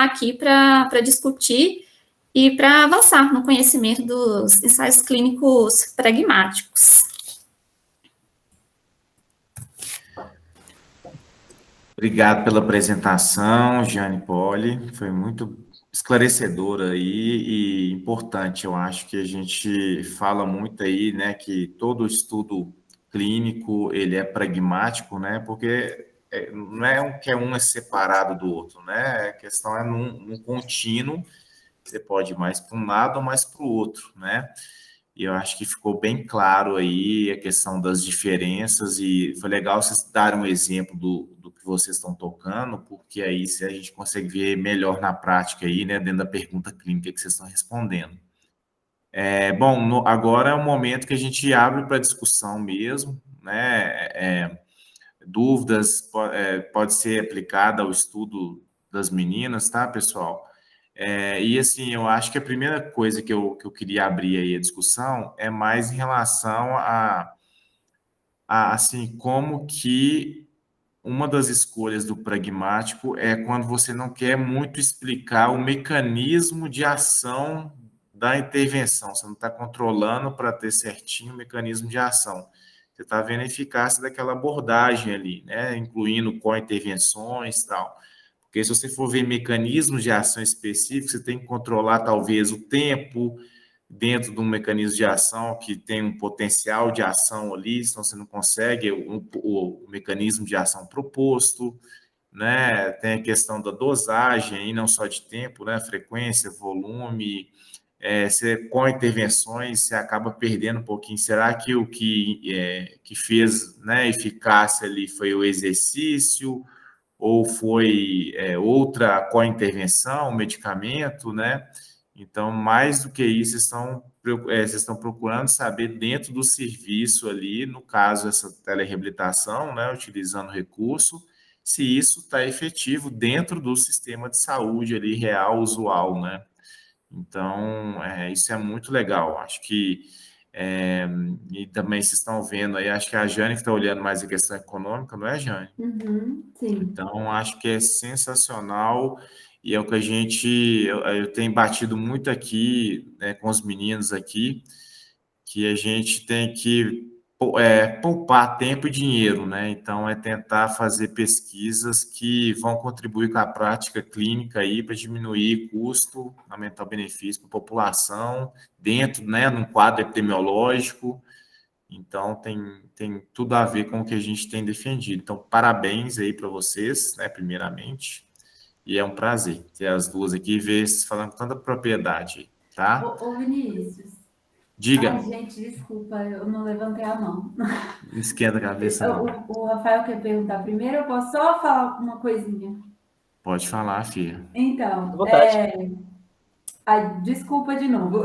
aqui para discutir e para avançar no conhecimento dos ensaios clínicos pragmáticos. Obrigado pela apresentação, Jane Poli, foi muito esclarecedora aí e importante. Eu acho que a gente fala muito aí, né, que todo estudo clínico ele é pragmático, né, porque não é que um é separado do outro, né, a questão é num contínuo, você pode ir mais para um lado ou mais para o outro, né. E eu acho que ficou bem claro aí a questão das diferenças e foi legal vocês darem um exemplo do que vocês estão tocando, porque aí se a gente consegue ver melhor na prática aí, né, dentro da pergunta clínica que vocês estão respondendo. Bom, agora é o momento que a gente abre para discussão mesmo, né, dúvidas pode ser aplicada ao estudo das meninas, tá, pessoal? E assim, eu acho que a primeira coisa que eu queria abrir aí a discussão é mais em relação a assim, como que uma das escolhas do pragmático é quando você não quer muito explicar o mecanismo de ação da intervenção, você não está controlando para ter certinho o mecanismo de ação. Você está vendo a eficácia daquela abordagem ali, né? Incluindo co-intervenções e tal. Porque se você for ver mecanismos de ação específicos, você tem que controlar talvez o tempo dentro de um mecanismo de ação que tem um potencial de ação ali, senão você não consegue o mecanismo de ação proposto, né? Tem a questão da dosagem, e não só de tempo, né? Frequência, volume, com intervenções você acaba perdendo um pouquinho. Será que o que fez, né, eficácia ali foi o exercício ou foi outra co-intervenção, medicamento, né? Então, mais do que isso, vocês estão procurando saber dentro do serviço ali, no caso, essa telereabilitação, né, utilizando recurso, se isso está efetivo dentro do sistema de saúde ali real, usual, né? Então, isso é muito legal. Acho que, e também vocês estão vendo aí, acho que é a Jane que está olhando mais a questão econômica, não é, Jane? Sim. Então, acho que é sensacional e é o que eu tenho batido muito aqui, né, com os meninos aqui, que a gente tem que poupar tempo e dinheiro, né? Então, é tentar fazer pesquisas que vão contribuir com a prática clínica aí para diminuir custo, aumentar o benefício para a população, dentro, né, num quadro epidemiológico. Então, tem tudo a ver com o que a gente tem defendido. Então, parabéns aí para vocês, né, primeiramente. E é um prazer ter as duas aqui e ver vocês falando com tanta propriedade, tá? Ô, Vinícius. Diga. Ai, gente, desculpa, eu não levantei a mão. Não esquenta a cabeça, não. O Rafael quer perguntar primeiro, eu posso só falar uma coisinha? Pode falar, filha. Então, Vontade. ai, desculpa de novo.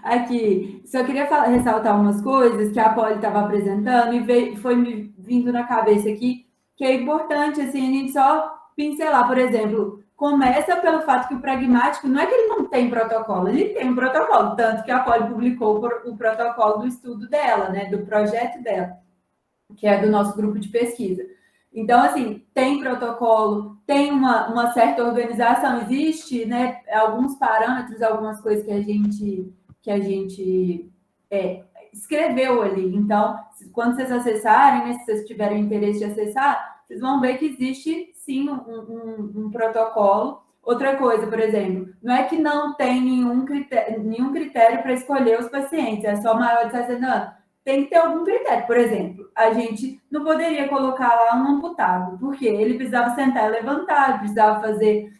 Aqui, só queria ressaltar umas coisas que a Polly estava apresentando e foi me vindo na cabeça aqui, que é importante, assim, a gente só pincelar. Por exemplo, começa pelo fato que o pragmático, não é que ele não tem protocolo, ele tem um protocolo, tanto que a Polly publicou o protocolo do estudo dela, né, do projeto dela, que é do nosso grupo de pesquisa. Então, assim, tem protocolo, tem uma certa organização, existe, né, alguns parâmetros, algumas coisas que a gente escreveu ali. Então, quando vocês acessarem, né, se vocês tiverem interesse de acessar, vocês vão ver que existe, sim, um protocolo. Outra coisa, por exemplo, não é que não tem nenhum critério para escolher os pacientes, é só maior de 60 anos. Tem que ter algum critério. Por exemplo, a gente não poderia colocar lá um amputado, porque ele precisava sentar e levantar, ele precisava fazer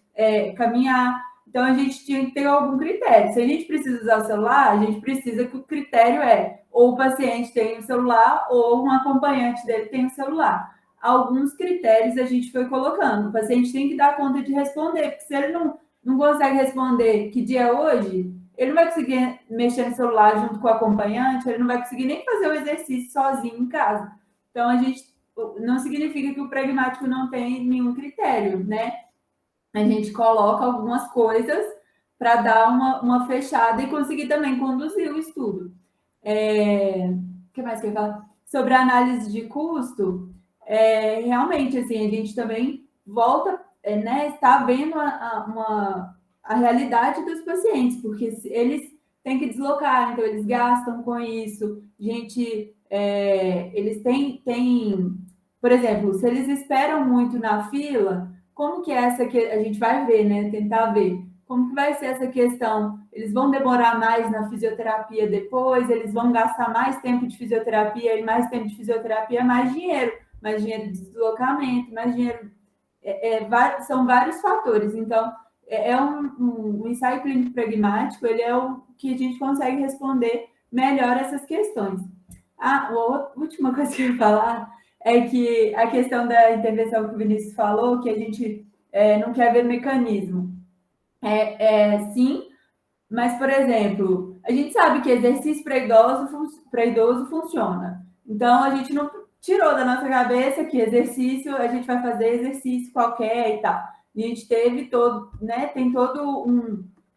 caminhar. Então, a gente tinha que ter algum critério. Se a gente precisa usar o celular, a gente precisa que o critério ou o paciente tem o celular ou um acompanhante dele tem o celular. Alguns critérios a gente foi colocando. O paciente tem que dar conta de responder, porque se ele não consegue responder que dia é hoje, ele não vai conseguir mexer no celular junto com o acompanhante, ele não vai conseguir nem fazer o exercício sozinho em casa. Então, não significa que o pragmático não tem nenhum critério, né? A gente coloca algumas coisas para dar uma fechada e conseguir também conduzir o estudo. O que mais que eu ia falar? Sobre a análise de custo, realmente, assim, a gente também volta né, está vendo a realidade dos pacientes, porque eles têm que deslocar, então eles gastam com isso. Gente, eles têm, por exemplo, se eles esperam muito na fila, como que é essa que a gente vai ver, né? Tentar ver como que vai ser essa questão. Eles vão demorar mais na fisioterapia depois, eles vão gastar mais tempo de fisioterapia, e mais tempo de fisioterapia, mais dinheiro de deslocamento, mais dinheiro. São vários fatores. Então, um ensaio clínico pragmático, ele é o que a gente consegue responder melhor essas questões. A última coisa que eu ia falar é que a questão da intervenção que o Vinícius falou, que a gente não quer ver mecanismo. Sim, mas, por exemplo, a gente sabe que exercício para idoso funciona. Então, a gente não tirou da nossa cabeça que exercício, a gente vai fazer exercício qualquer e tal. A gente tem todo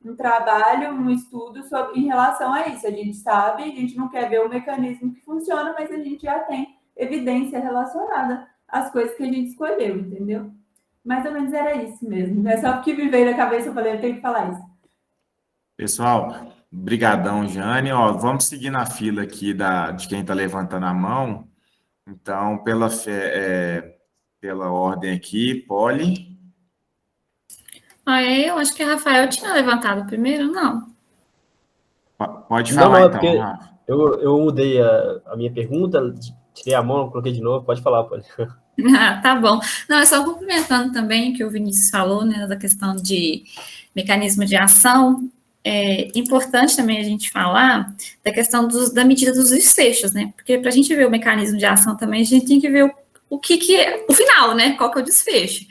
um trabalho, um estudo em relação a isso. A gente sabe, a gente não quer ver o mecanismo que funciona, mas a gente já tem evidência relacionada às coisas que a gente escolheu, entendeu? Mais ou menos era isso mesmo. É só porque me veio na cabeça, eu falei, eu tenho que falar isso. Pessoal, brigadão, Jane. Ó, vamos seguir na fila aqui de quem está levantando a mão. Então, pela ordem aqui, Poli. Eu acho que a Rafael tinha levantado primeiro, não. Pode falar, não, então, Rafa. Eu mudei a minha pergunta, tirei a mão, coloquei de novo, pode falar, Poli. Tá bom. Não, é só complementando também o que o Vinícius falou, né, da questão de mecanismo de ação. É importante também a gente falar da questão da medida dos desfechos, né? Porque para a gente ver o mecanismo de ação também, a gente tem que ver o que é o final, né? Qual que é o desfecho.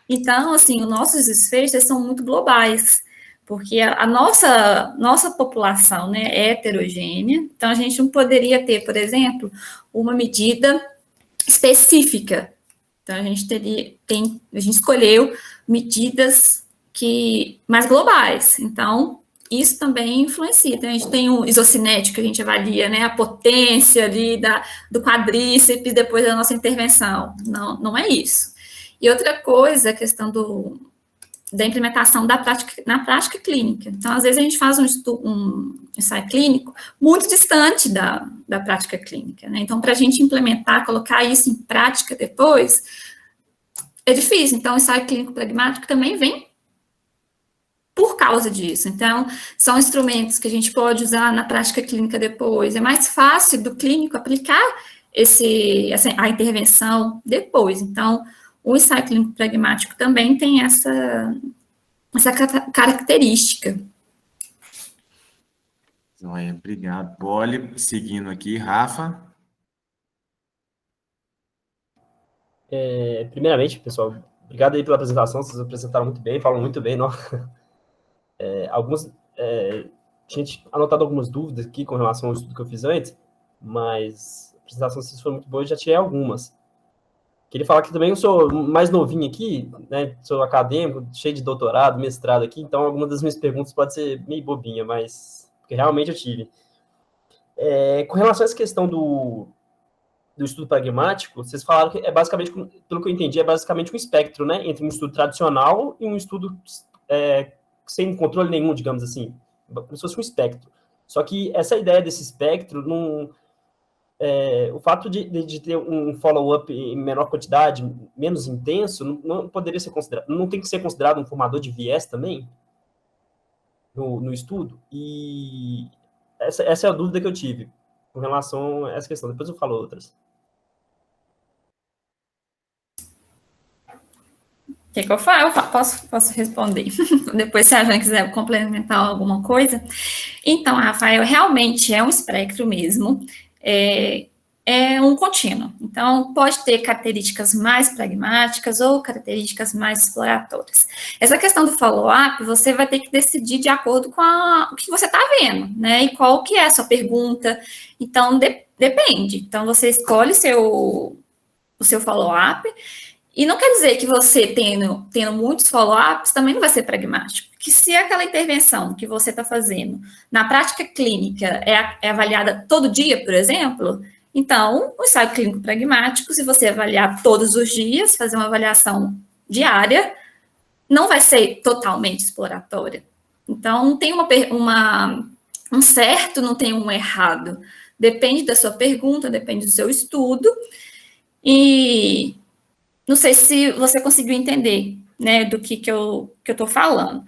Então, assim, os nossos desfechos são muito globais, porque a nossa população, né, é heterogênea, então a gente não poderia ter, por exemplo, uma medida específica. Então, a gente escolheu medidas mais globais. Então, isso também influencia. Então, a gente tem o isocinético, que a gente avalia, né, a potência ali do quadríceps depois da nossa intervenção. Não é isso. E outra coisa, a questão da implementação na prática clínica. Então, às vezes, a gente faz um ensaio clínico muito distante da prática clínica, né? Então, para a gente implementar, colocar isso em prática depois, é difícil. Então, o ensaio clínico pragmático também vem por causa disso. Então, são instrumentos que a gente pode usar na prática clínica depois. É mais fácil do clínico aplicar a intervenção depois. Então, o ensaio clínico pragmático também tem essa característica. Obrigado, Poli. Seguindo aqui, Rafa. Primeiramente, pessoal, obrigado aí pela apresentação, vocês apresentaram muito bem, falam muito bem, não? Tinha anotado algumas dúvidas aqui com relação ao estudo que eu fiz antes, mas a apresentação de vocês foi muito boa, eu já tirei algumas. Queria falar que também eu sou mais novinho aqui, né? Sou acadêmico, cheio de doutorado, mestrado aqui, então algumas das minhas perguntas podem ser meio bobinha, mas porque realmente eu tive. Com relação a essa questão do estudo pragmático, vocês falaram que é basicamente, pelo que eu entendi, é basicamente um espectro, né? Entre um estudo tradicional e um estudo sem controle nenhum, digamos assim, como se fosse um espectro. Só que essa ideia desse espectro não... o fato de ter um follow-up em menor quantidade, menos intenso, não poderia ser considerado, não tem que ser considerado um formador de viés também no estudo? E essa é a dúvida que eu tive com relação a essa questão. Depois eu falo outras. Quer que eu fale? Eu posso responder. Depois, se a Jane quiser complementar alguma coisa. Então, Rafael, realmente é um espectro mesmo. É um contínuo. Então, pode ter características mais pragmáticas ou características mais exploratórias. Essa questão do follow-up, você vai ter que decidir de acordo com o que você está vendo, né? E qual que é a sua pergunta. Então, depende. Então, você escolhe o seu follow-up. E não quer dizer que você, tendo muitos follow-ups, também não vai ser pragmático. Porque se aquela intervenção que você está fazendo na prática clínica é avaliada todo dia, por exemplo, então, o ensaio clínico pragmático, se você avaliar todos os dias, fazer uma avaliação diária, não vai ser totalmente exploratória. Então, não tem um certo, não tem um errado. Depende da sua pergunta, depende do seu estudo. E não sei se você conseguiu entender, né, do que eu estou falando.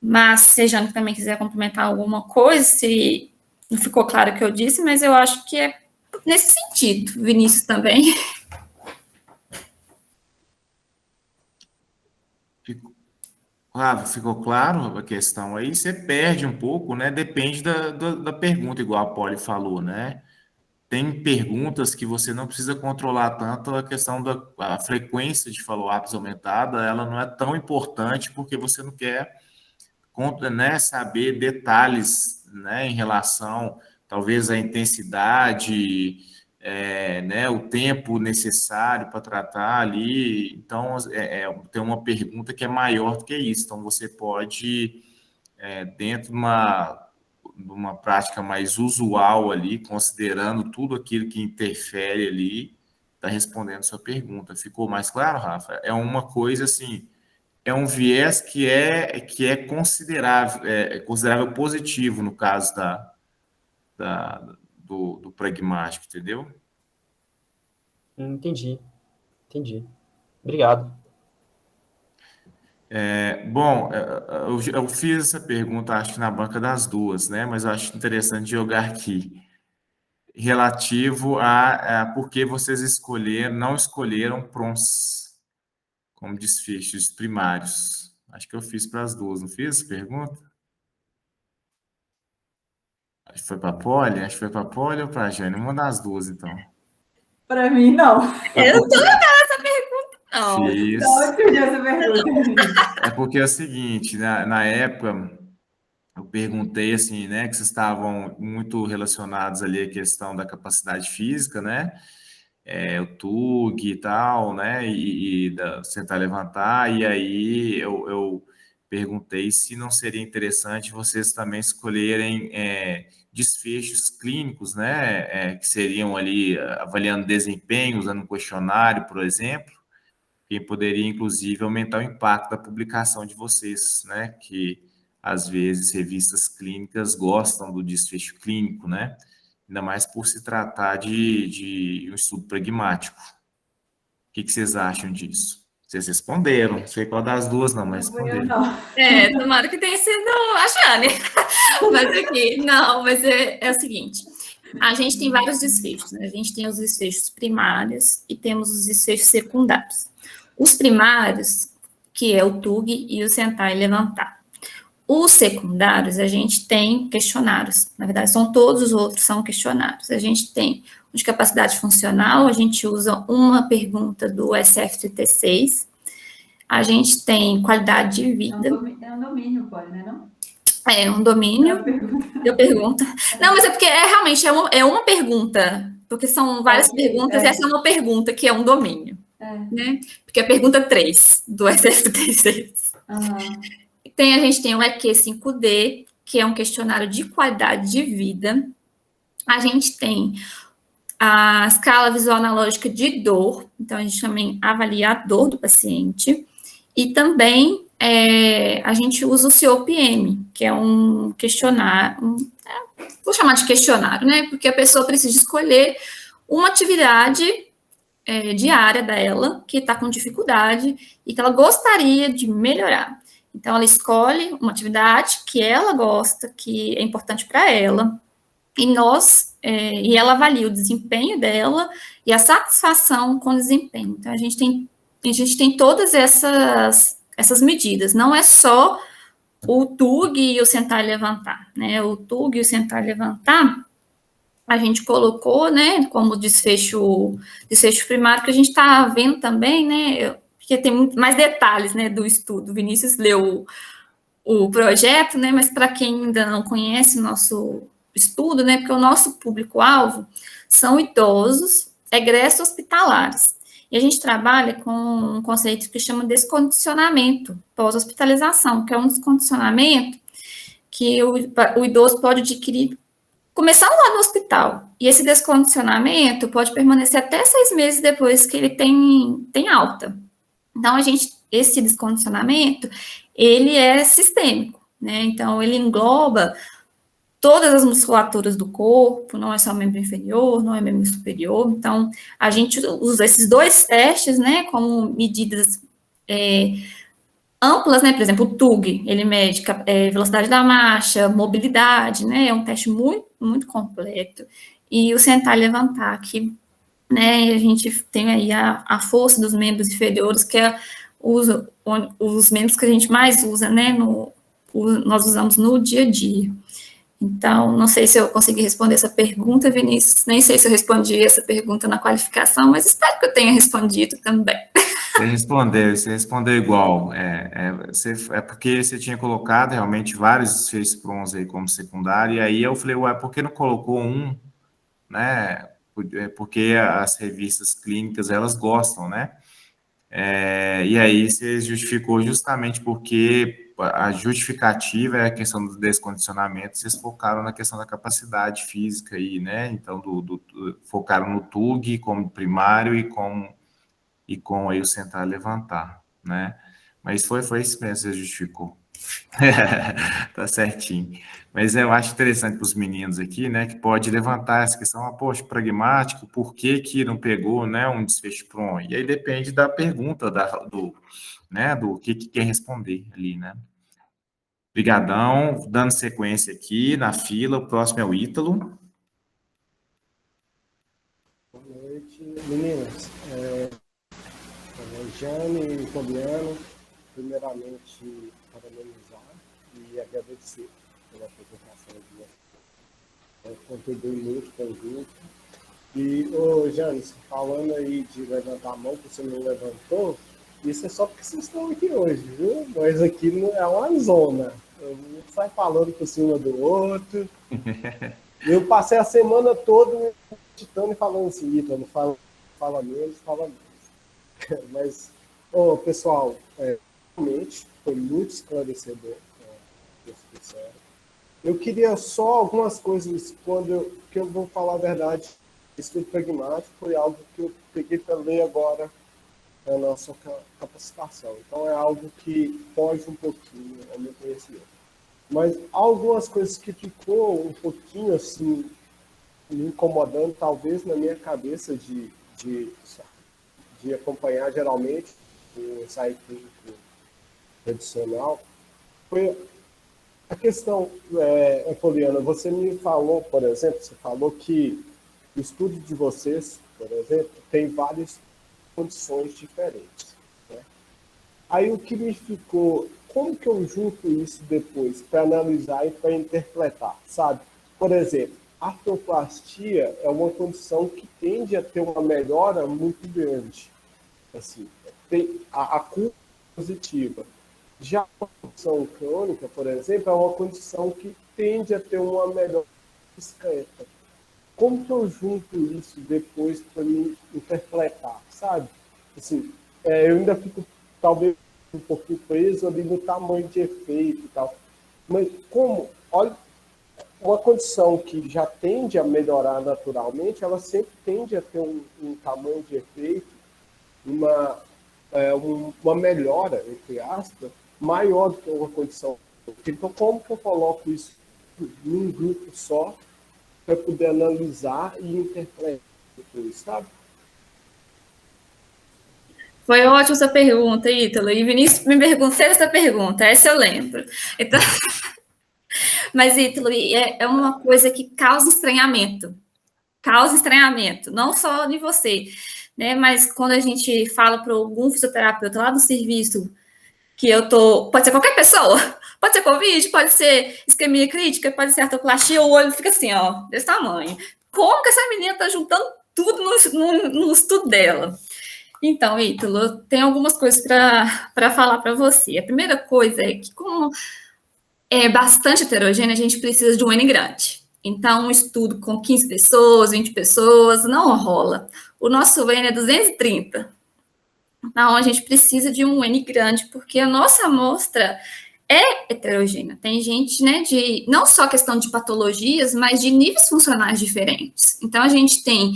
Mas se a Jane também quiser complementar alguma coisa, se não ficou claro o que eu disse, mas eu acho que é nesse sentido, Vinícius também. Ficou claro a questão aí? Você perde um pouco, né? Depende da pergunta, igual a Polly falou, né? Tem perguntas que você não precisa controlar tanto a questão da a frequência de follow-ups aumentada, ela não é tão importante porque você não quer, né, saber detalhes, né, em relação, talvez, à intensidade, né, o tempo necessário para tratar ali. Então, tem uma pergunta que é maior do que isso. Então, você pode, dentro de uma prática mais usual ali, considerando tudo aquilo que interfere ali, está respondendo sua pergunta. Ficou mais claro, Rafa? É uma coisa assim, é um viés que é considerável positivo no caso do pragmático, entendeu? Entendi. Obrigado. Bom, eu fiz essa pergunta, acho que na banca das duas, né? Mas eu acho interessante jogar aqui, relativo a por que vocês não escolheram PRONS como desfechos primários. Acho que eu fiz para as duas, não fiz essa pergunta? Acho que foi para a Polly? Acho que foi para a Polly ou para a Jane? Uma das duas, então. Para mim, não. Eu não estou essa pergunta, não. Fiz. Não, surgiu essa pergunta. É porque é o seguinte, na época, eu perguntei assim, né, que vocês estavam muito relacionados ali à questão da capacidade física, né? O TUG e tal, né? E da sentar e levantar. E aí eu perguntei se não seria interessante vocês também escolherem desfechos clínicos, né? Que seriam ali avaliando desempenho, usando um questionário, por exemplo, que poderia, inclusive, aumentar o impacto da publicação de vocês, né? Que, às vezes, revistas clínicas gostam do desfecho clínico, né? Ainda mais por se tratar de um estudo pragmático. O que vocês acham disso? Vocês responderam, não sei qual das duas não, mas responderam. Tomara que tenha sido a Jane. Mas aqui, não, mas é o seguinte, a gente tem vários desfechos, né? A gente tem os desfechos primários e temos os desfechos secundários. Os primários, que é o TUG e o sentar e levantar. Os secundários, a gente tem questionários. Na verdade, todos os outros são questionários. A gente tem o de capacidade funcional, a gente usa uma pergunta do SF36. A gente tem qualidade de vida. É um domínio, pode, né, não? É um domínio. Eu pergunto. Não, mas é porque realmente é uma pergunta, porque são várias perguntas, e essa é uma pergunta que é um domínio. Né? Porque é a pergunta 3 do SF36. A gente tem o EQ5D, que é um questionário de qualidade de vida. A gente tem a escala visual analógica de dor, então a gente também avalia a dor do paciente. E também a gente usa o COPM, que é um questionário, vou chamar de questionário, né? Porque a pessoa precisa escolher uma atividade diária dela, que está com dificuldade e que ela gostaria de melhorar. Então, ela escolhe uma atividade que ela gosta, que é importante para ela, e ela avalia o desempenho dela e a satisfação com o desempenho. Então, a gente tem todas essas medidas, não é só o TUG e o sentar e levantar, né? O TUG e o sentar e levantar, a gente colocou, né, como desfecho primário, que a gente está vendo também, né, porque tem muito mais detalhes, né, do estudo. O Vinícius leu o projeto, né, mas para quem ainda não conhece o nosso estudo, né, porque o nosso público-alvo são idosos egressos hospitalares. E a gente trabalha com um conceito que chama descondicionamento pós-hospitalização, que é um descondicionamento que o idoso pode adquirir começando lá no hospital. E esse descondicionamento pode permanecer até 6 meses depois que ele tem alta. Então, a gente esse descondicionamento, ele é sistêmico, né? Então, ele engloba todas as musculaturas do corpo, não é só membro inferior, não é membro superior. Então, a gente usa esses 2 testes, né, como medidas amplas, né? Por exemplo, o TUG, ele mede velocidade da marcha, mobilidade, né? É um teste muito, muito completo. E o sentar e levantar, que, né, a gente tem aí a força dos membros inferiores, que é os membros que a gente mais usa, né? Nós usamos no dia a dia. Então, não sei se eu consegui responder essa pergunta, Vinícius, nem sei se eu respondi essa pergunta na qualificação, mas espero que eu tenha respondido também. Você respondeu igual. É porque você tinha colocado realmente vários FACE-PRONs aí como secundário, e aí eu falei, ué, por que não colocou um, né? Porque as revistas clínicas, elas gostam, né? E aí você justificou justamente porque a justificativa é a questão do descondicionamento, vocês focaram na questão da capacidade física aí, né? Então, focaram no TUG como primário e com aí o sentar e levantar, né? Mas foi isso mesmo, você justificou. Tá certinho. Mas eu acho interessante para os meninos aqui, né, que pode levantar essa questão, poxa, pragmático, por que não pegou, né, um desfecho PRON? E aí depende da pergunta, do que quer responder ali, né? Obrigadão, dando sequência aqui na fila, o próximo é o Ítalo. Boa noite, meninas. Jane e Fabiano, primeiramente, parabenizar e agradecer pela apresentação de vocês. Contribui muito com o grupo. E, Jane, falando aí de levantar a mão, que você não levantou, isso é só porque vocês estão aqui hoje, viu? Mas aqui não é uma zona. Um sai falando por cima do outro. Eu passei a semana toda meditando e falando assim, Ítalo, fala menos. Mas, pessoal, realmente foi muito esclarecedor, eu queria só algumas coisas, que eu vou falar a verdade, estudo pragmático foi algo que eu peguei para ler agora na nossa capacitação. Então, é algo que foge um pouquinho ao meu conhecimento. Mas algumas coisas que ficou um pouquinho, assim, me incomodando, talvez, na minha cabeça de acompanhar, geralmente, o ensaio clínico tradicional, foi a questão, Poliana, você me falou, por exemplo, você falou que o estudo de vocês, por exemplo, tem várias condições diferentes, né? Aí o que me ficou, como que eu junto isso depois para analisar e para interpretar, sabe? Por exemplo, a artroplastia é uma condição que tende a ter uma melhora muito grande, assim, tem a curva positiva. Já a condição crônica, por exemplo, é uma condição que tende a ter uma melhora discreta. Como que eu junto isso depois para me interpretar, sabe? Assim, eu ainda fico, talvez, um pouquinho preso ali no tamanho de efeito e tal. Mas como, olha, uma condição que já tende a melhorar naturalmente, ela sempre tende a ter um tamanho de efeito, uma melhora, entre aspas, maior do que uma condição. Então, como que eu coloco isso num grupo só para poder analisar e interpretar depois, sabe? Foi ótima essa pergunta, Ítalo. E Vinícius me perguntou essa pergunta, essa eu lembro. Então, mas, Ítalo, é uma coisa que causa estranhamento, não só de você, né? Mas quando a gente fala para algum fisioterapeuta lá do serviço, que pode ser qualquer pessoa, pode ser Covid, pode ser isquemia crítica, pode ser artroplastia, o olho fica assim, ó, desse tamanho. Como que essa menina tá juntando tudo no estudo dela? Então, Ítalo, tem algumas coisas para falar para você. A primeira coisa é que, como é bastante heterogêneo, a gente precisa de um N grande. Então, um estudo com 15 pessoas, 20 pessoas, não rola. O nosso N é 230. Então, a gente precisa de um N grande, porque a nossa amostra é heterogênea. Tem gente, né, de não só questão de patologias, mas de níveis funcionais diferentes. Então, a gente tem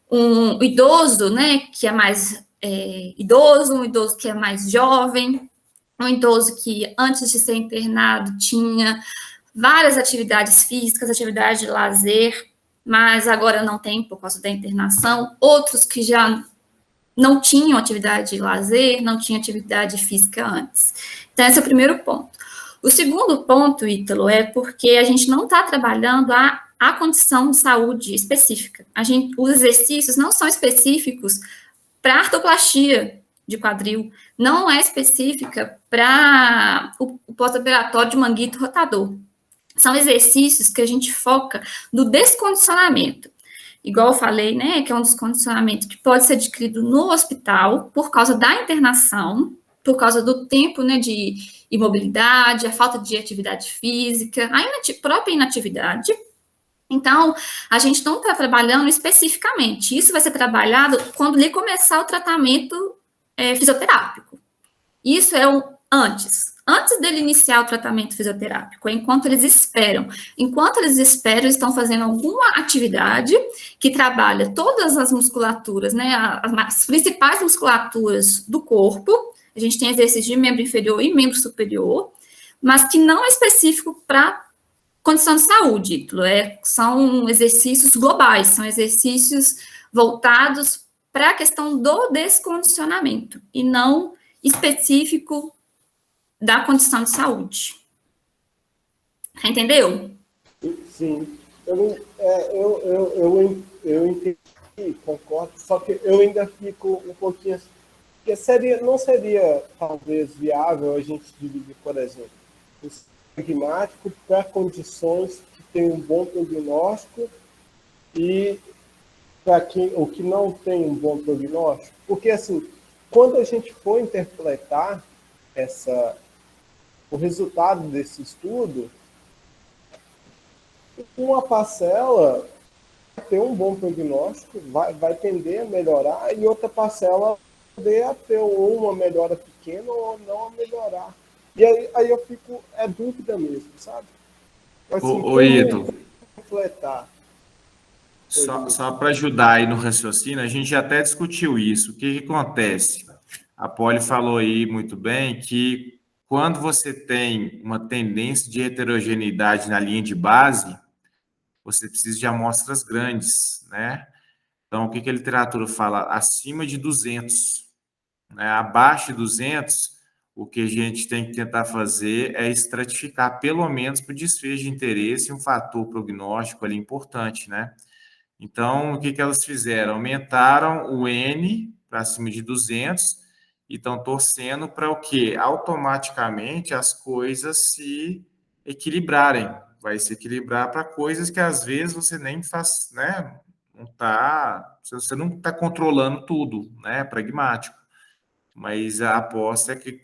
um idoso, né, que é mais idoso, um idoso que é mais jovem, um idoso que antes de ser internado tinha várias atividades físicas, atividades de lazer, mas agora não tem por causa da internação, outros que já não tinham atividade de lazer, não tinham atividade física antes. Então, esse é o primeiro ponto. O segundo ponto, Ítalo, é porque a gente não está trabalhando a condição de saúde específica. Os exercícios não são específicos para artroplastia de quadril, não é específica para o pós-operatório de manguito rotador. São exercícios que a gente foca no descondicionamento. Igual eu falei, né, que é um descondicionamento que pode ser adquirido no hospital por causa da internação, por causa do tempo, né, de imobilidade, a falta de atividade física, a própria inatividade. Então, a gente não está trabalhando especificamente. Isso vai ser trabalhado quando lhe começar o tratamento fisioterápico. Isso é o antes dele iniciar o tratamento fisioterápico, enquanto eles esperam. Enquanto eles esperam, eles estão fazendo alguma atividade que trabalha todas as musculaturas, né, as principais musculaturas do corpo. A gente tem exercício de membro inferior e membro superior, mas que não é específico para condição de saúde. São exercícios globais, são exercícios voltados para a questão do descondicionamento, e não específico da condição de saúde. Entendeu? Sim. Eu entendi, concordo, só que eu ainda fico um pouquinho... Porque não seria, talvez, viável a gente dividir, por exemplo, o pragmático para condições que têm um bom prognóstico e para o que não tem um bom prognóstico? Porque, assim, quando a gente for interpretar o resultado desse estudo, uma parcela vai ter um bom prognóstico, vai tender a melhorar, e outra parcela vai a ter ou uma melhora pequena ou não a melhorar. E aí eu fico, dúvida mesmo, sabe? Assim, Ítalo, completar. Só para ajudar aí no raciocínio, a gente já até discutiu isso. O que acontece? A Polly falou aí muito bem que quando você tem uma tendência de heterogeneidade na linha de base, você precisa de amostras grandes, né? Então, o que a literatura fala? Acima de 200. Né? Abaixo de 200, o que a gente tem que tentar fazer é estratificar, pelo menos para o desfecho de interesse, um fator prognóstico ali importante, né? Então, o que elas fizeram? Aumentaram o N para acima de 200 e estão torcendo para o quê? Automaticamente as coisas se equilibrarem. Vai se equilibrar para coisas que às vezes você nem faz, né? Você não está controlando tudo, né? Pragmático. Mas a aposta é que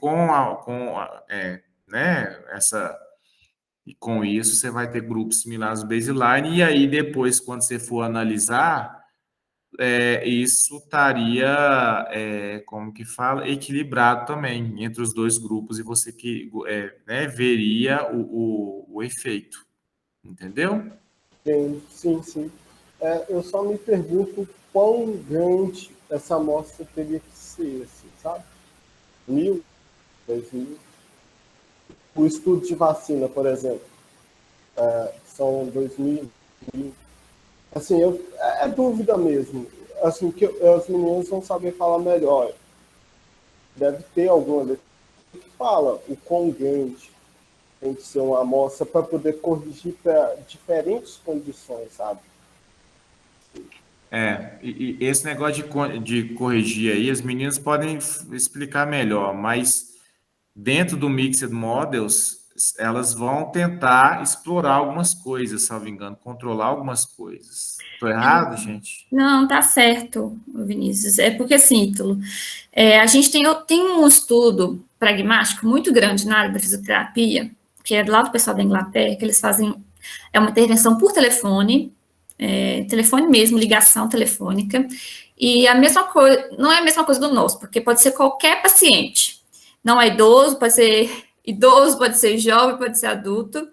e com isso você vai ter grupos similares ao baseline, e aí depois, quando você for analisar, isso estaria, como que fala, equilibrado também entre os dois grupos, e você veria o efeito. Entendeu? Sim. Eu só me pergunto quão grande essa amostra teria que ser, assim, sabe? 1.000, 2.000. O estudo de vacina, por exemplo, são 2.000. Assim, é dúvida mesmo. Assim, que os meninos vão saber falar melhor. Deve ter alguma letra que fala o quão grande tem que ser uma amostra para poder corrigir para diferentes condições, sabe? E esse negócio de corrigir aí, as meninas podem explicar melhor, mas dentro do Mixed Models, elas vão tentar explorar algumas coisas, salvo engano, controlar algumas coisas. Estou errado, gente? Não, tá certo, Vinícius. É porque, assim, Ítalo, a gente tem um estudo pragmático muito grande na área da fisioterapia, que é lá do pessoal da Inglaterra, que eles fazem uma intervenção por telefone, telefone mesmo, ligação telefônica, e a mesma coisa, não é a mesma coisa do nosso, porque pode ser qualquer paciente, não é idoso, pode ser jovem, pode ser adulto,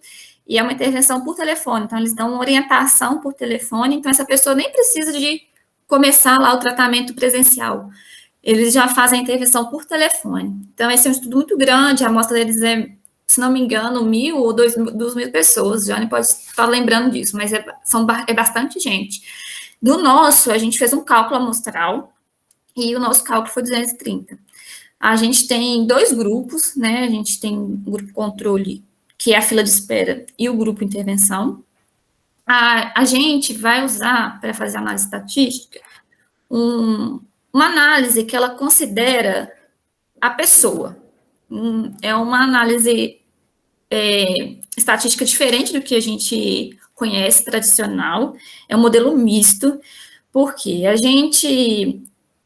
e é uma intervenção por telefone, então eles dão uma orientação por telefone, então essa pessoa nem precisa de começar lá o tratamento presencial. eles já fazem a intervenção por telefone. Então, esse é um estudo muito grande, a amostra deles é, se não me engano, 1.000 ou 2.000 pessoas, já nem pode estar lembrando disso, mas é bastante gente. Do nosso, a gente fez um cálculo amostral, e o nosso cálculo foi 230. A gente tem 2 grupos, né? A gente tem o grupo controle, que é a fila de espera, e o grupo intervenção. A gente vai usar, para fazer análise estatística, uma análise que ela considera a pessoa. É uma análise estatística diferente do que a gente conhece, tradicional. É um modelo misto, porque a gente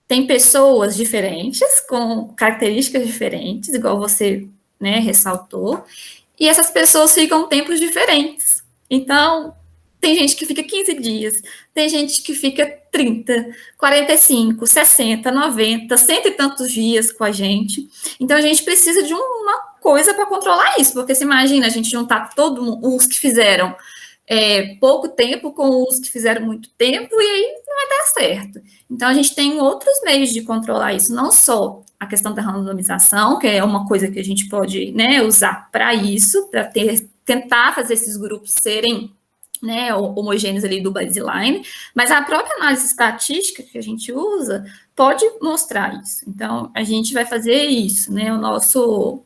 tem pessoas diferentes, com características diferentes, igual você, né, ressaltou, e essas pessoas ficam tempos diferentes. Então, tem gente que fica 15 dias, tem gente que fica 30, 45, 60, 90, cento e tantos dias com a gente. Então, a gente precisa de uma coisa para controlar isso, porque você imagina a gente juntar todos os que fizeram pouco tempo com os que fizeram muito tempo, e aí não vai dar certo. Então, a gente tem outros meios de controlar isso, não só a questão da randomização, que é uma coisa que a gente pode, né, usar para isso, para tentar fazer esses grupos serem, né, homogêneos ali do baseline, mas a própria análise estatística que a gente usa pode mostrar isso. Então, a gente vai fazer isso, né, o nosso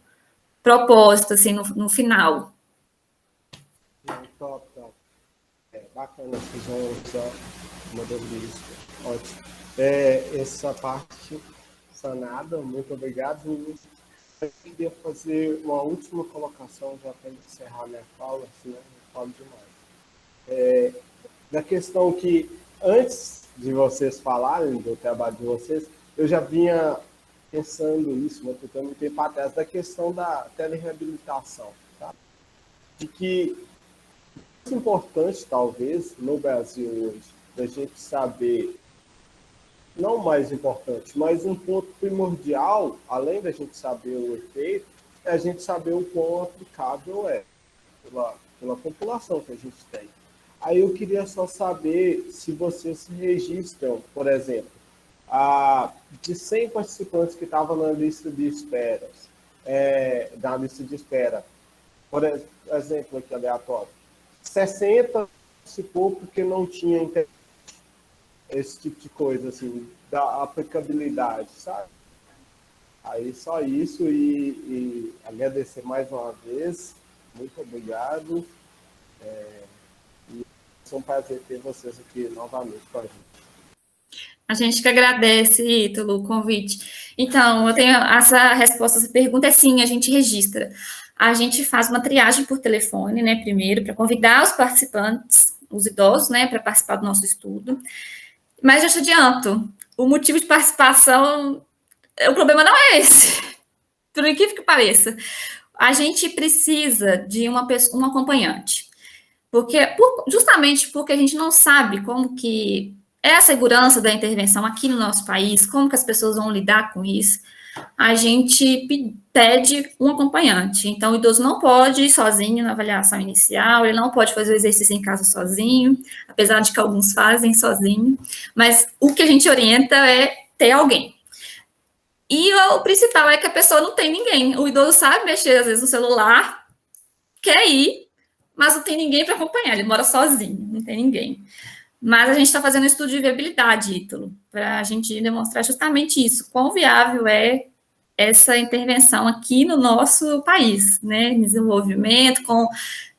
propósito, assim, no final. Top. Bacana, vocês vão usar modelo disso. Ótimo. Essa parte sanada, muito obrigado. Eu queria fazer uma última colocação, já para encerrar minha fala, senão eu falo demais. Da questão que, antes de vocês falarem do trabalho de vocês, eu já vinha pensando nisso, vou tentando me tempo atrás, da questão da telereabilitação, tá? De que mais importante, talvez, no Brasil hoje, da gente saber, não mais importante, mas um ponto primordial, além da gente saber o efeito, é a gente saber o quão aplicável é pela população que a gente tem. Aí eu queria só saber se vocês se registram, por exemplo, de 100 participantes que estavam na lista de espera, por exemplo, aqui aleatório, 60 participou porque não tinha internet, esse tipo de coisa, assim, da aplicabilidade, sabe? Aí só isso, e agradecer mais uma vez, muito obrigado, e é um prazer ter vocês aqui novamente com a gente. A gente que agradece, Ítalo, o convite. Então, eu tenho essa resposta, essa pergunta é sim, a gente registra. A gente faz uma triagem por telefone, né, primeiro, para convidar os participantes, os idosos, né, para participar do nosso estudo. Mas já te adianto, o motivo de participação, o problema não é esse, por incrível que pareça. A gente precisa de um acompanhante, justamente porque a gente não sabe como que é a segurança da intervenção aqui no nosso país, como que as pessoas vão lidar com isso. A gente pede um acompanhante. Então, o idoso não pode ir sozinho na avaliação inicial, ele não pode fazer o exercício em casa sozinho, apesar de que alguns fazem sozinho, mas o que a gente orienta é ter alguém. E o principal é que a pessoa não tem ninguém. O idoso sabe mexer, às vezes, no celular, quer ir, mas não tem ninguém para acompanhar, ele mora sozinho, não tem ninguém. Mas a gente está fazendo um estudo de viabilidade, Ítalo, para a gente demonstrar justamente isso, quão viável é essa intervenção aqui no nosso país, né? Desenvolvimento, com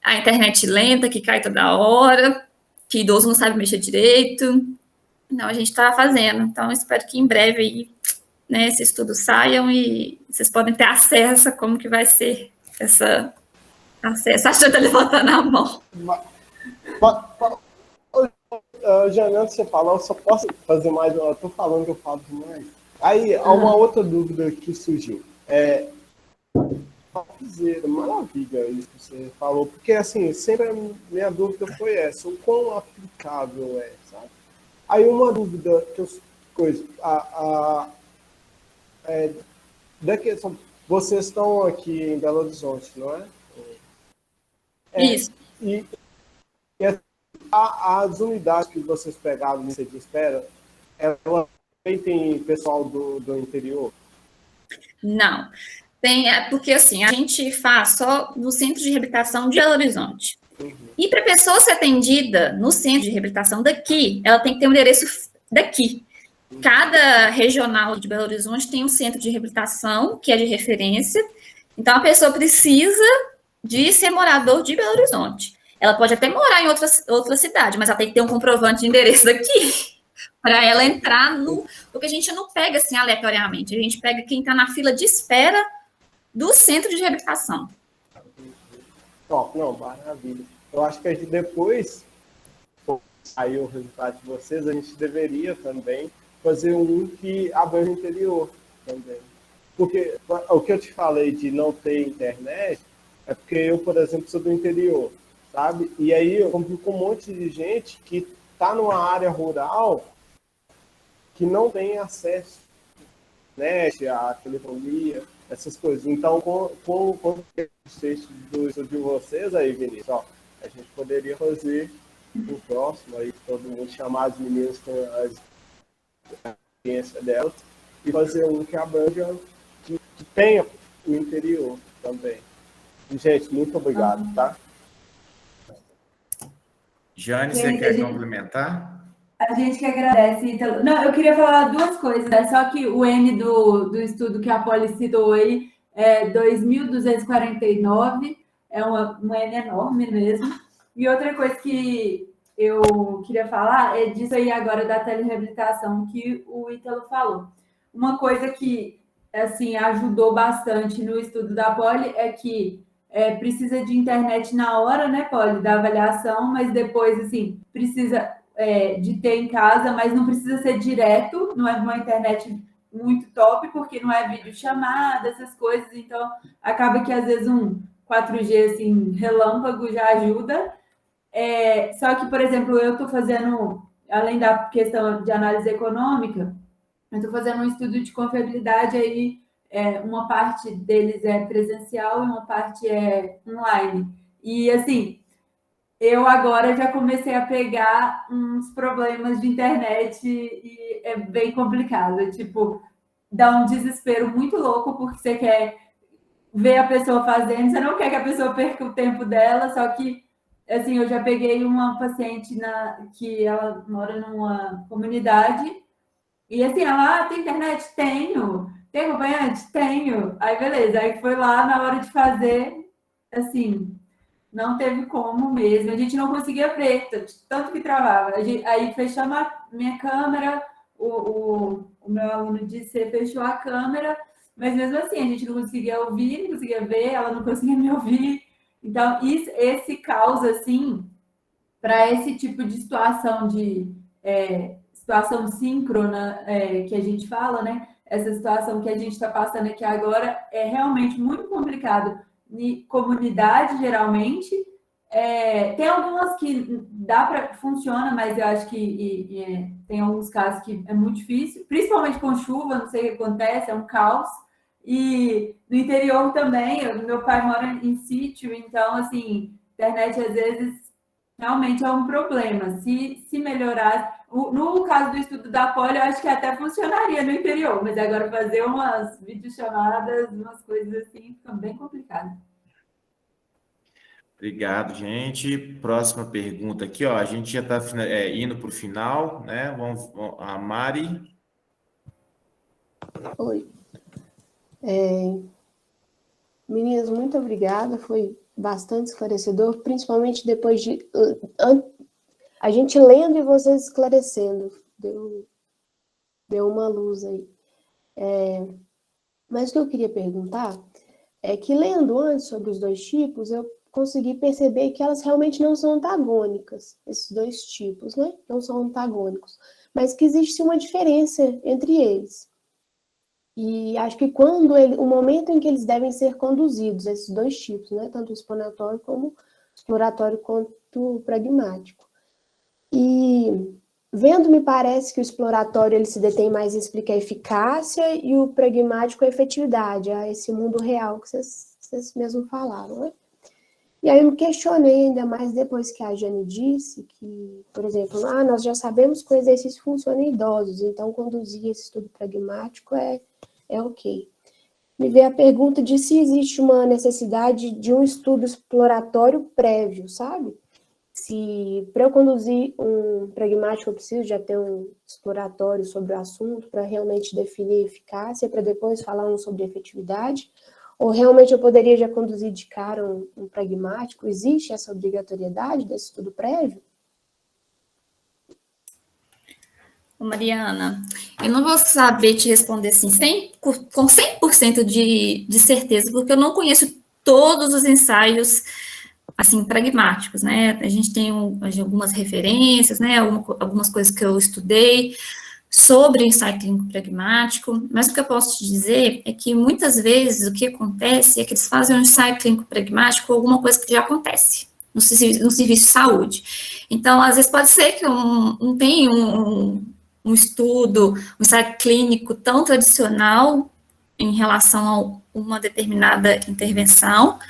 a internet lenta, que cai toda hora, que idoso não sabe mexer direito. Então, a gente está fazendo. Então, espero que em breve aí, né, esses estudos saiam e vocês podem ter acesso a como que vai ser essa acesso. A Jana levantando a mão. Jana, antes de você falar, eu só posso fazer mais. Eu estou falando que eu falo demais. Aí, há uma outra dúvida que surgiu. Maravilha isso que você falou, porque assim, sempre a minha dúvida foi essa, o quão aplicável é, sabe? Aí uma dúvida que eu vocês estão aqui em Belo Horizonte, não é? Isso. E as unidades que vocês pegaram no lista de espera, elas tem pessoal do interior? Não. Porque assim, a gente faz só no Centro de Reabilitação de Belo Horizonte. E para a pessoa ser atendida no centro de reabilitação daqui, ela tem que ter um endereço daqui. Cada regional de Belo Horizonte tem um centro de reabilitação, que é de referência. Então, a pessoa precisa de ser morador de Belo Horizonte. Ela pode até morar em outra cidade, mas ela tem que ter um comprovante de endereço daqui, para ela entrar no... Porque a gente não pega assim aleatoriamente, a gente pega quem está na fila de espera do centro de reabilitação. Top, não, maravilha. Eu acho que a gente depois, aí o resultado de vocês, a gente deveria também fazer um que abrange o interior também. Porque o que eu te falei de não ter internet é porque eu, por exemplo, sou do interior, sabe? E aí eu convivo com um monte de gente que está numa área rural que não tem acesso à internet, à telefonia, essas coisas. Então, com o texto de vocês aí, Vinícius, ó, a gente poderia fazer um próximo aí, todo mundo chamar as meninas com a experiência delas e fazer um que abranja, que tenha o interior também. E, gente, muito obrigado, tá? Jane, você quer complementar? A gente que agradece, Ítalo. Não, eu queria falar duas coisas, né? Só que o N do estudo que a Poli citou aí é 2.249, é um N enorme mesmo. E outra coisa que eu queria falar é disso aí agora da telereabilitação que o Ítalo falou. Uma coisa que, assim, ajudou bastante no estudo da Poli é que precisa de internet na hora, né, Poli, da avaliação, mas depois, assim, precisa de ter em casa, mas não precisa ser direto, não é uma internet muito top, porque não é videochamada, essas coisas, então acaba que às vezes um 4G assim, relâmpago já ajuda. Só que, por exemplo, eu estou fazendo, além da questão de análise econômica, eu estou fazendo um estudo de confiabilidade aí, uma parte deles é presencial e uma parte é online. E assim, eu agora já comecei a pegar uns problemas de internet e é bem complicado. Tipo, dá um desespero muito louco, porque você quer ver a pessoa fazendo, você não quer que a pessoa perca o tempo dela, só que, assim, eu já peguei uma paciente que ela mora numa comunidade e, assim, ela, tem internet? Tenho. Tem acompanhante? Tenho. Aí, beleza. Aí foi lá na hora de fazer, assim... Não teve como mesmo. A gente não conseguia ver, tanto que travava. Aí fechamos a minha câmera, o meu aluno disse que fechou a câmera, mas mesmo assim a gente não conseguia ouvir, não conseguia ver, ela não conseguia me ouvir. Então, esse caos, assim, para esse tipo de situação situação síncrona que a gente fala, né? Essa situação que a gente está passando aqui agora é realmente muito complicado. Comunidade, geralmente, tem algumas que funciona, mas eu acho que tem alguns casos que é muito difícil, principalmente com chuva, não sei o que acontece, é um caos. E no interior também, meu pai mora em sítio, então, assim, internet às vezes realmente é um problema. Se melhorar, no caso do estudo da Poli, eu acho que até funcionaria no interior, mas agora fazer umas videochamadas, umas coisas assim, fica bem complicado. Obrigado, gente. Próxima pergunta aqui, ó. A gente já está indo para o final, né? A Mari. Oi. Meninas, muito obrigada. Foi bastante esclarecedor, principalmente depois de a gente lendo e vocês esclarecendo. Deu uma luz aí. Mas o que eu queria perguntar é que, lendo antes sobre os dois tipos, eu consegui perceber que elas realmente não são antagônicas, esses dois tipos, né? Não são antagônicos, mas que existe uma diferença entre eles. E acho que o momento em que eles devem ser conduzidos, esses dois tipos, né? Tanto o exploratório como o exploratório quanto o pragmático. E vendo, me parece que o exploratório ele se detém mais em explicar a eficácia e o pragmático a efetividade, a esse mundo real que vocês mesmos falaram, né? E aí eu me questionei ainda mais depois que a Jane disse que, por exemplo, nós já sabemos que o exercício funciona em idosos, então conduzir esse estudo pragmático é ok. Me veio a pergunta de se existe uma necessidade de um estudo exploratório prévio, sabe? Se para eu conduzir um pragmático eu preciso já ter um exploratório sobre o assunto para realmente definir eficácia, para depois falar um sobre efetividade, ou realmente eu poderia já conduzir de cara um pragmático? Existe essa obrigatoriedade desse estudo prévio? Mariana, eu não vou saber te responder assim, com 100% de certeza, porque eu não conheço todos os ensaios, assim, pragmáticos, né? A gente tem algumas referências, né? Algumas coisas que eu estudei sobre ensaio clínico pragmático, mas o que eu posso te dizer é que muitas vezes o que acontece é que eles fazem um ensaio clínico pragmático com alguma coisa que já acontece no serviço de saúde. Então, às vezes pode ser que não tenha um estudo, um ensaio clínico tão tradicional em relação a uma determinada intervenção,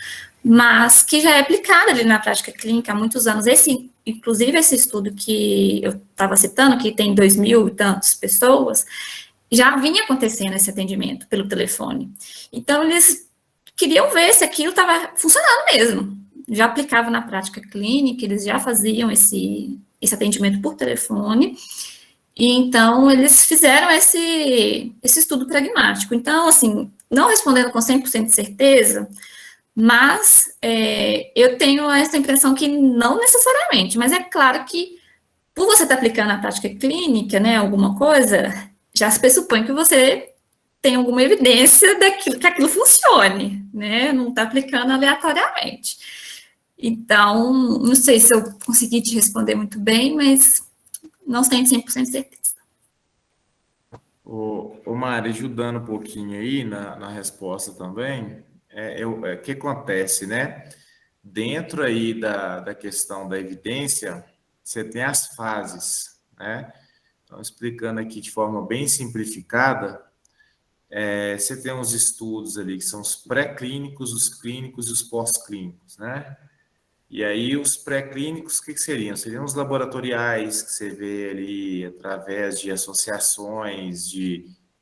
mas que já é aplicada ali na prática clínica há muitos anos. Inclusive, esse estudo que eu estava citando, que tem 2.000 e tantas pessoas, já vinha acontecendo esse atendimento pelo telefone. Então, eles queriam ver se aquilo estava funcionando mesmo. Já aplicava na prática clínica, eles já faziam esse atendimento por telefone, e então eles fizeram esse estudo pragmático. Então, assim, não respondendo com 100% de certeza, mas eu tenho essa impressão que não necessariamente, mas é claro que por você estar aplicando na prática clínica, né, alguma coisa, já se pressupõe que você tem alguma evidência daquilo, que aquilo funcione, né, não está aplicando aleatoriamente. Então, não sei se eu consegui te responder muito bem, mas não tenho 100% de certeza. Ô Mari, ajudando um pouquinho aí na resposta também, o que acontece, né? Dentro aí da questão da evidência, você tem as fases, né? Então, explicando aqui de forma bem simplificada, você tem os estudos ali que são os pré-clínicos, os clínicos e os pós-clínicos, né? E aí os pré-clínicos, o que seriam? Seriam os laboratoriais que você vê ali através de associações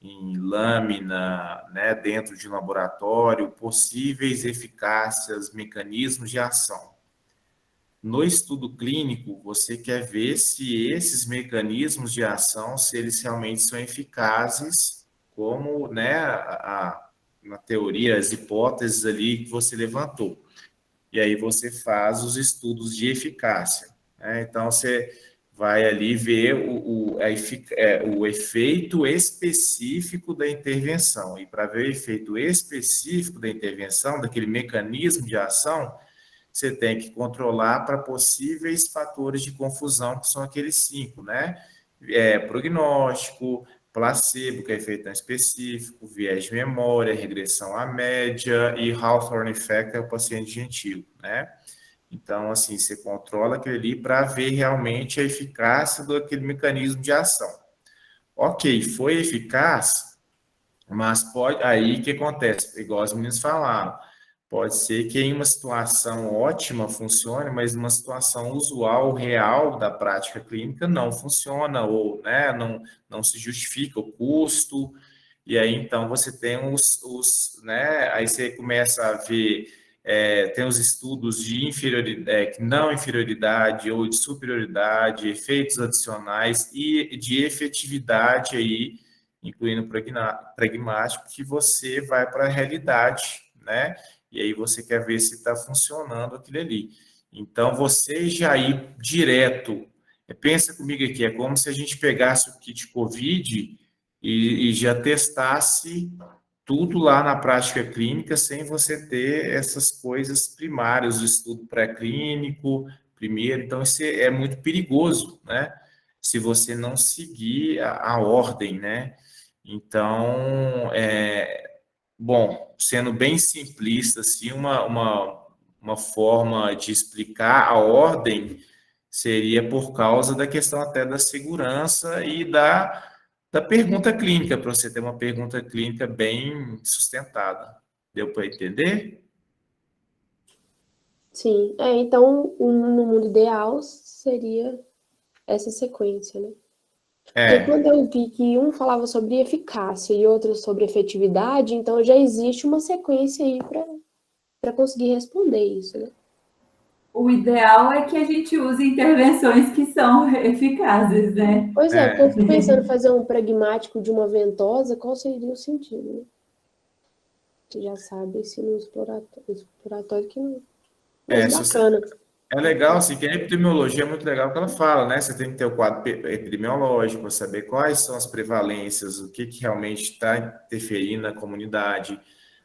em lâmina, né, dentro de um laboratório, possíveis eficácias, mecanismos de ação. No estudo clínico, você quer ver se esses mecanismos de ação, se eles realmente são eficazes, como, né, na teoria, as hipóteses ali que você levantou. E aí você faz os estudos de eficácia, né? Então, você vai ali ver o efeito específico da intervenção. E para ver o efeito específico da intervenção, daquele mecanismo de ação, você tem que controlar para possíveis fatores de confusão, que são aqueles 5, né? Prognóstico, placebo, que é efeito não específico, viés de memória, regressão à média e Hawthorne Effect, é o paciente gentil, né? Então, assim, você controla aquele ali para ver realmente a eficácia daquele mecanismo de ação. Ok, foi eficaz, mas aí o que acontece? Igual os meninos falaram, pode ser que em uma situação ótima funcione, mas numa situação usual, real da prática clínica não funciona, ou, né, não se justifica o custo, e aí então você tem né, aí você começa a ver, tem os estudos de inferioridade, não inferioridade ou de superioridade, efeitos adicionais e de efetividade aí, incluindo pragmático, que você vai para a realidade, né? E aí você quer ver se está funcionando aquilo ali. Então, você já ir direto, pensa comigo aqui, é como se a gente pegasse o kit COVID e já testasse tudo lá na prática clínica sem você ter essas coisas primárias, o estudo pré-clínico primeiro. Então, isso é muito perigoso, né? Se você não seguir a ordem, né? Então, bom, sendo bem simplista, assim, uma forma de explicar a ordem seria por causa da questão até da segurança e da pergunta clínica, para você ter uma pergunta clínica bem sustentada. Deu para entender? Sim, então no mundo ideal seria essa sequência, né? Porque quando eu vi que um falava sobre eficácia e outro sobre efetividade, então já existe uma sequência aí para conseguir responder isso, né? O ideal é que a gente use intervenções que são eficazes, né? Pois é, porque eu fico pensando em fazer um pragmático de uma ventosa, qual seria o sentido, né? Você já sabe, ensino exploratório que não é bacana. É legal, assim, que a epidemiologia é muito legal que ela fala, né? Você tem que ter o quadro epidemiológico para saber quais são as prevalências, o que realmente está interferindo na comunidade.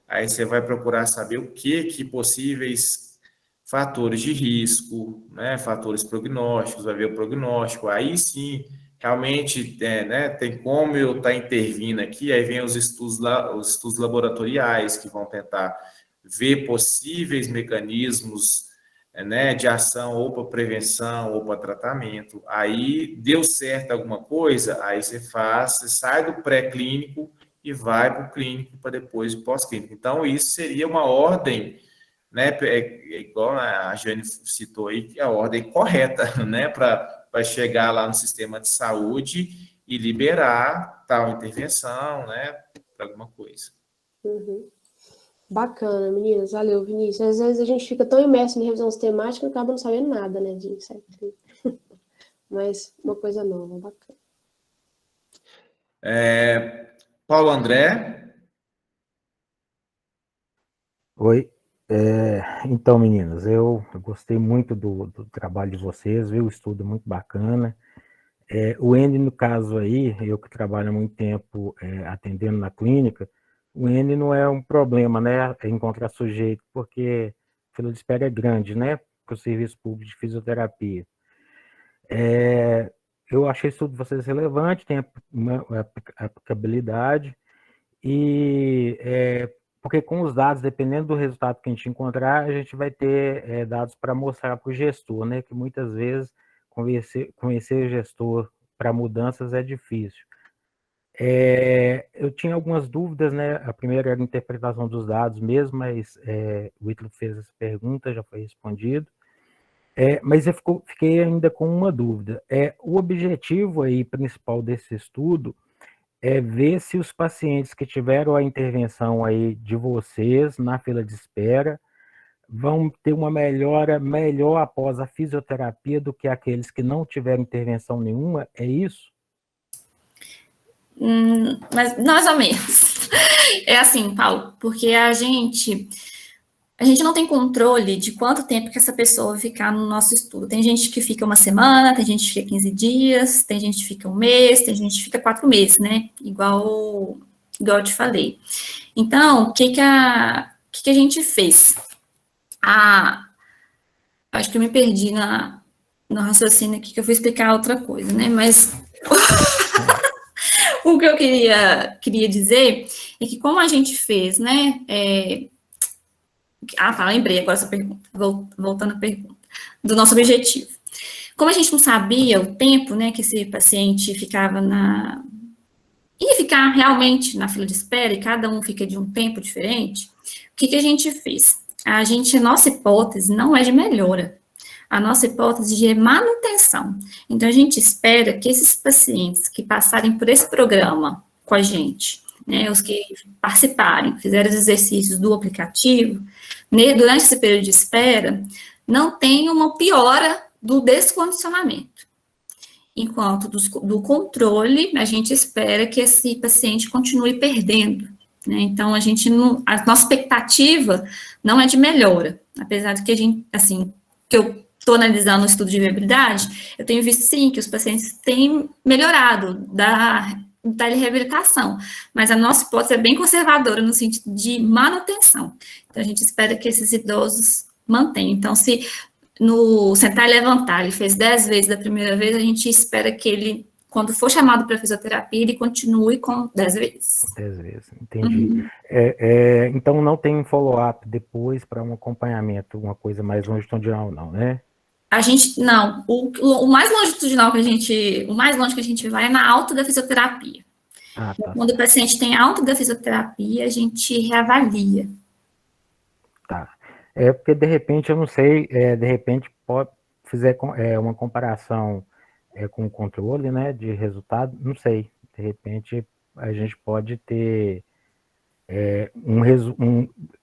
Aí você vai procurar saber o que possíveis fatores de risco, né? Fatores prognósticos, vai ver o prognóstico. Aí sim, realmente, né? Tem como eu estar intervindo aqui. Aí vem os estudos laboratoriais que vão tentar ver possíveis mecanismos, né, de ação ou para prevenção ou para tratamento. Aí deu certo alguma coisa, aí você sai do pré-clínico e vai para o clínico para depois o pós-clínico. Então, isso seria uma ordem, né, igual a Jane citou aí, que é a ordem correta, né, para chegar lá no sistema de saúde e liberar tal intervenção, né, para alguma coisa. Uhum. Bacana, meninas. Valeu, Vinícius. Às vezes a gente fica tão imerso em revisão sistemática que acaba não sabendo nada, né, de certo? Mas uma coisa nova, bacana. Paulo André. Oi. Então, meninas, eu gostei muito do trabalho de vocês, viu? O estudo é muito bacana. O N, no caso aí, eu que trabalho há muito tempo atendendo na clínica, o N não é um problema, né? Encontrar sujeito, porque a fila de espera é grande, né? Para o serviço público de fisioterapia. Eu achei isso tudo de vocês relevante, tem uma aplicabilidade, e porque com os dados, dependendo do resultado que a gente encontrar, a gente vai ter dados para mostrar para o gestor, né? Que muitas vezes convencer o gestor para mudanças é difícil. Eu tinha algumas dúvidas, né? A primeira era a interpretação dos dados mesmo, mas o Ítalo fez essa pergunta, já foi respondido. Mas eu fiquei ainda com uma dúvida. O objetivo aí principal desse estudo é ver se os pacientes que tiveram a intervenção aí de vocês na fila de espera vão ter uma melhora melhor após a fisioterapia do que aqueles que não tiveram intervenção nenhuma, é isso? Mas mais ou menos. É assim, Paulo, porque a gente não tem controle de quanto tempo que essa pessoa vai ficar no nosso estudo. Tem gente que fica uma semana, tem gente que fica 15 dias, tem gente que fica um mês, tem gente que fica 4 meses, né? Igual eu te falei. Então, o que a gente fez? Acho que eu me perdi no raciocínio aqui, que eu fui explicar outra coisa, né? Mas o que eu queria dizer é que como a gente fez, né? Lembrei agora essa pergunta, voltando à pergunta, do nosso objetivo. Como a gente não sabia o tempo, né, que esse paciente ia ficar realmente na fila de espera, e cada um fica de um tempo diferente, o que a gente fez? A nossa hipótese não é de melhora, a nossa hipótese é manutenção. Então, a gente espera que esses pacientes que passarem por esse programa com a gente, né, os que participarem, fizeram os exercícios do aplicativo, durante esse período de espera, não tenham uma piora do descondicionamento. Enquanto do controle, a gente espera que esse paciente continue perdendo, né? Então, a nossa expectativa não é de melhora, apesar de que que eu estou analisando o estudo de viabilidade, eu tenho visto sim que os pacientes têm melhorado da reabilitação, mas a nossa hipótese é bem conservadora no sentido de manutenção. Então, a gente espera que esses idosos mantenham. Então, se no sentar e levantar ele fez 10 vezes da primeira vez, a gente espera que ele, quando for chamado para fisioterapia, ele continue com 10 vezes. 10 vezes, entendi. Então, não tem um follow-up depois para um acompanhamento, uma coisa mais longitudinal, não, né? Não, o mais longitudinal o mais longe que a gente vai é na alta da fisioterapia. Tá. Quando o paciente tem alta da fisioterapia, a gente reavalia. Tá. Porque de repente, eu não sei, de repente pode fizer uma comparação com o controle, né, de resultado, não sei, de repente a gente pode ter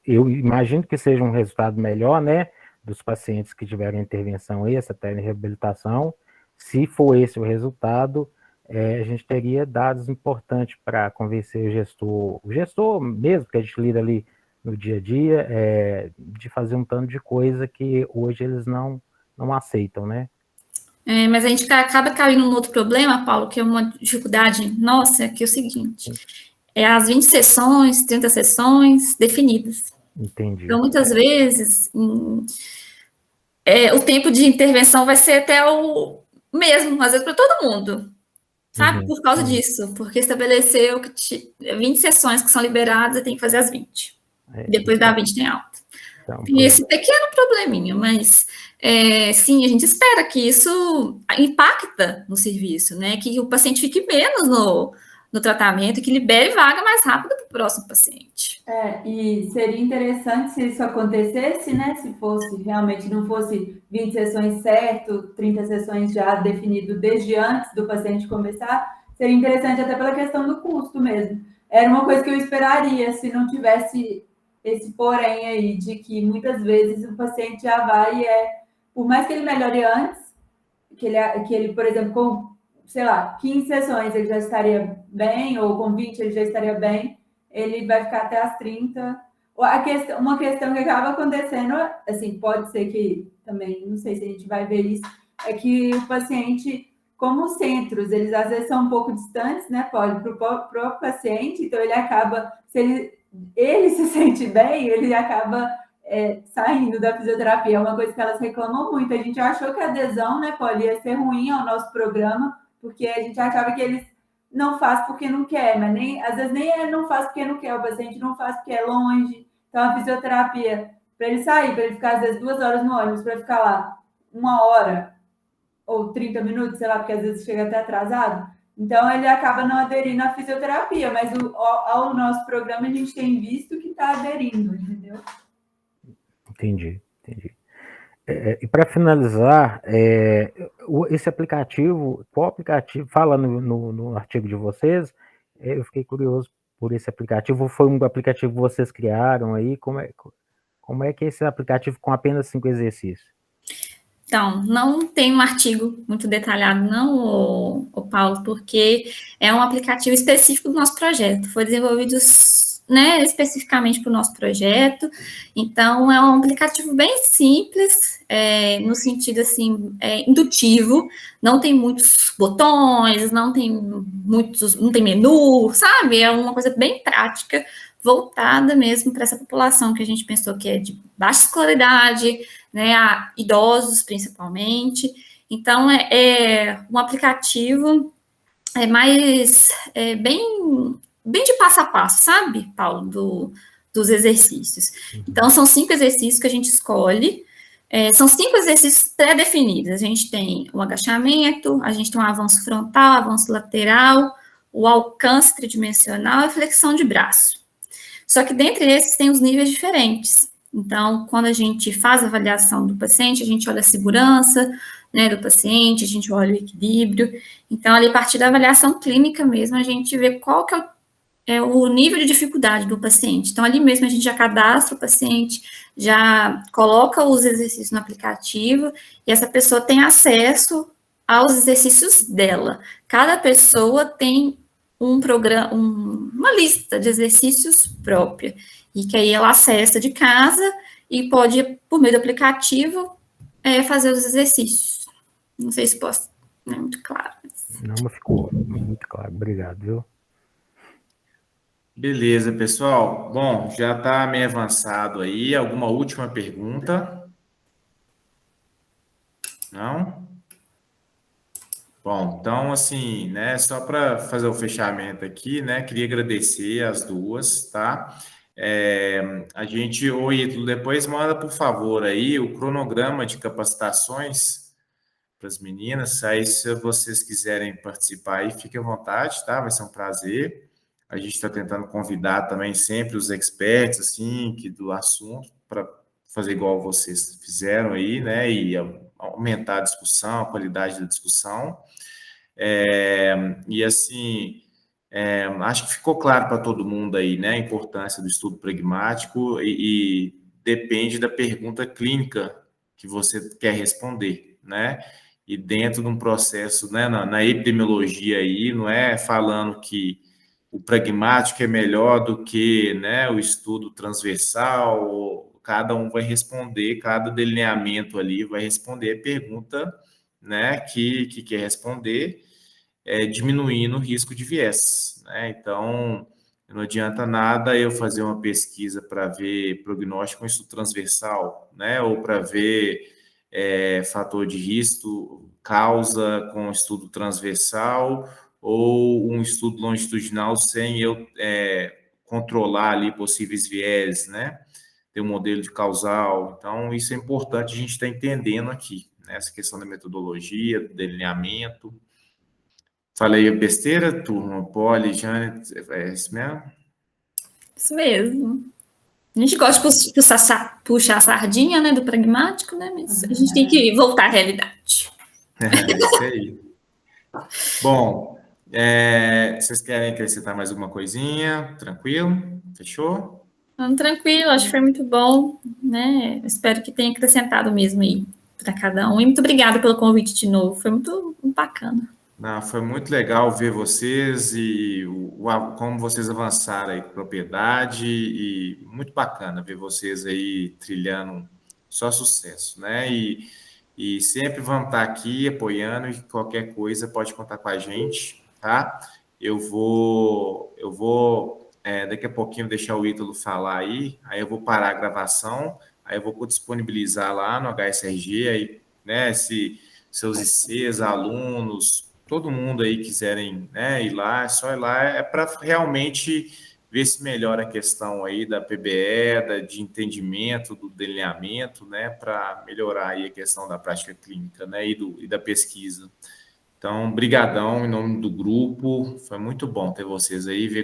eu imagino que seja um resultado melhor, né, dos pacientes que tiveram intervenção extra, reabilitação. Se for esse o resultado, a gente teria dados importantes para convencer o gestor mesmo, que a gente lida ali no dia a dia, de fazer um tanto de coisa que hoje eles não aceitam, né? Mas a gente acaba caindo num outro problema, Paulo, que é uma dificuldade nossa, que é o seguinte: as 20 sessões, 30 sessões definidas. Entendi. Então, muitas vezes, o tempo de intervenção vai ser até o mesmo, às vezes, para todo mundo, sabe? Por causa disso, porque estabeleceu que 20 sessões que são liberadas, tem que fazer as 20. Depois da 20 tem alta. Então, E esse pequeno probleminha, mas sim, a gente espera que isso impacta no serviço, né? Que o paciente fique menos no tratamento, que libere vaga mais rápido para o próximo paciente. E seria interessante se isso acontecesse, né? Se fosse realmente, não fosse 20 sessões certo, 30 sessões já definido desde antes do paciente começar, seria interessante até pela questão do custo mesmo. Era uma coisa que eu esperaria se não tivesse esse porém aí, de que muitas vezes o paciente já vai por mais que ele melhore antes, que ele, por exemplo, com, sei lá, 15 sessões ele já estaria bem, ou com 20 ele já estaria bem, ele vai ficar até as 30. Uma questão que acaba acontecendo, assim, pode ser que também, não sei se a gente vai ver isso, é que o paciente, como os centros, eles às vezes são um pouco distantes, né, para o próprio paciente, então ele acaba, se ele se sente bem, ele acaba saindo da fisioterapia. É uma coisa que elas reclamam muito. A gente achou que a adesão, né, Poli, ia ser ruim ao nosso programa, porque a gente achava que eles não faz porque não quer, mas às vezes nem não faz porque não quer, o paciente não faz porque é longe. Então, a fisioterapia, para ele sair, para ele ficar às vezes 2 horas no ônibus, para ficar lá 1 hora ou 30 minutos, sei lá, porque às vezes chega até atrasado, então ele acaba não aderindo à fisioterapia, mas ao nosso programa a gente tem visto que está aderindo, entendeu? Entendi. E para finalizar, esse aplicativo, qual aplicativo, fala no artigo de vocês, eu fiquei curioso por esse aplicativo, foi um aplicativo que vocês criaram aí, como é que é esse aplicativo com apenas 5 exercícios? Então, não tem um artigo muito detalhado, não, o Paulo, porque é um aplicativo específico do nosso projeto, foi desenvolvido, né, especificamente para o nosso projeto, então é um aplicativo bem simples, no sentido, assim, indutivo, não tem muitos botões, não tem menu, sabe? É uma coisa bem prática, voltada mesmo para essa população que a gente pensou que é de baixa escolaridade, né, a idosos principalmente. Então, um aplicativo mais bem de passo a passo, sabe, Paulo, dos exercícios. Então, são 5 exercícios que a gente escolhe, são 5 exercícios pré-definidos. A gente tem o agachamento, a gente tem o avanço frontal, avanço lateral, o alcance tridimensional e a flexão de braço. Só que dentre esses tem os níveis diferentes. Então, quando a gente faz a avaliação do paciente, a gente olha a segurança, né, do paciente, a gente olha o equilíbrio. Então, ali, a partir da avaliação clínica mesmo, a gente vê qual que é o nível de dificuldade do paciente. Então, ali mesmo, a gente já cadastra o paciente, já coloca os exercícios no aplicativo, e essa pessoa tem acesso aos exercícios dela. Cada pessoa tem um programa, uma lista de exercícios própria, e que aí ela acessa de casa e pode, por meio do aplicativo, fazer os exercícios. Não sei se posso, não é muito claro. Não, mas ficou muito claro. Obrigado, viu? Beleza, pessoal. Bom, já está meio avançado aí. Alguma última pergunta? Não? Bom, então, assim, né, só para fazer o fechamento aqui, né, queria agradecer as duas, tá? A gente, Ítalo, depois manda, por favor, aí o cronograma de capacitações para as meninas, aí se vocês quiserem participar aí, fiquem à vontade, tá? Vai ser um prazer. A gente está tentando convidar também sempre os experts, assim, que do assunto, para fazer igual vocês fizeram aí, né, e aumentar a discussão, a qualidade da discussão. E assim, acho que ficou claro para todo mundo aí, né, a importância do estudo pragmático e depende da pergunta clínica que você quer responder, né? E dentro de um processo, né, na epidemiologia aí, não é falando que o pragmático é melhor do que, né, o estudo transversal, cada um vai responder, cada delineamento ali vai responder a pergunta, né, que quer responder, diminuindo o risco de viés, né? Então, não adianta nada eu fazer uma pesquisa para ver prognóstico com estudo transversal, né? Ou para ver fator de risco, causa com estudo transversal, ou um estudo longitudinal sem eu controlar ali possíveis viés, né? Ter um modelo de causal. Então, isso é importante a gente estar entendendo aqui, né? Essa questão da metodologia, do delineamento. Falei besteira, turma? Poli, Jane, é isso mesmo? Isso mesmo. A gente gosta de puxar a sardinha, né, do pragmático, né, mas a gente tem que voltar à realidade. É isso aí. Bom, vocês querem acrescentar mais alguma coisinha? Tranquilo? Fechou? Então, tranquilo, acho que foi muito bom, né? Espero que tenha acrescentado mesmo aí para cada um. E muito obrigada pelo convite de novo, foi muito bacana. Não, foi muito legal ver vocês e como vocês avançaram aí com propriedade e muito bacana ver vocês aí trilhando só sucesso, né? E sempre vão estar aqui apoiando e qualquer coisa pode contar com a gente, tá? Eu vou daqui a pouquinho deixar o Ítalo falar aí eu vou parar a gravação, aí eu vou disponibilizar lá no HSRG, aí, né, se seus ICs, alunos, todo mundo aí quiserem, né, ir lá, é só ir lá, é para realmente ver se melhora a questão aí da PBE, de entendimento, do delineamento, né, para melhorar aí a questão da prática clínica, né, e da pesquisa. Então, brigadão em nome do grupo, foi muito bom ter vocês aí, ver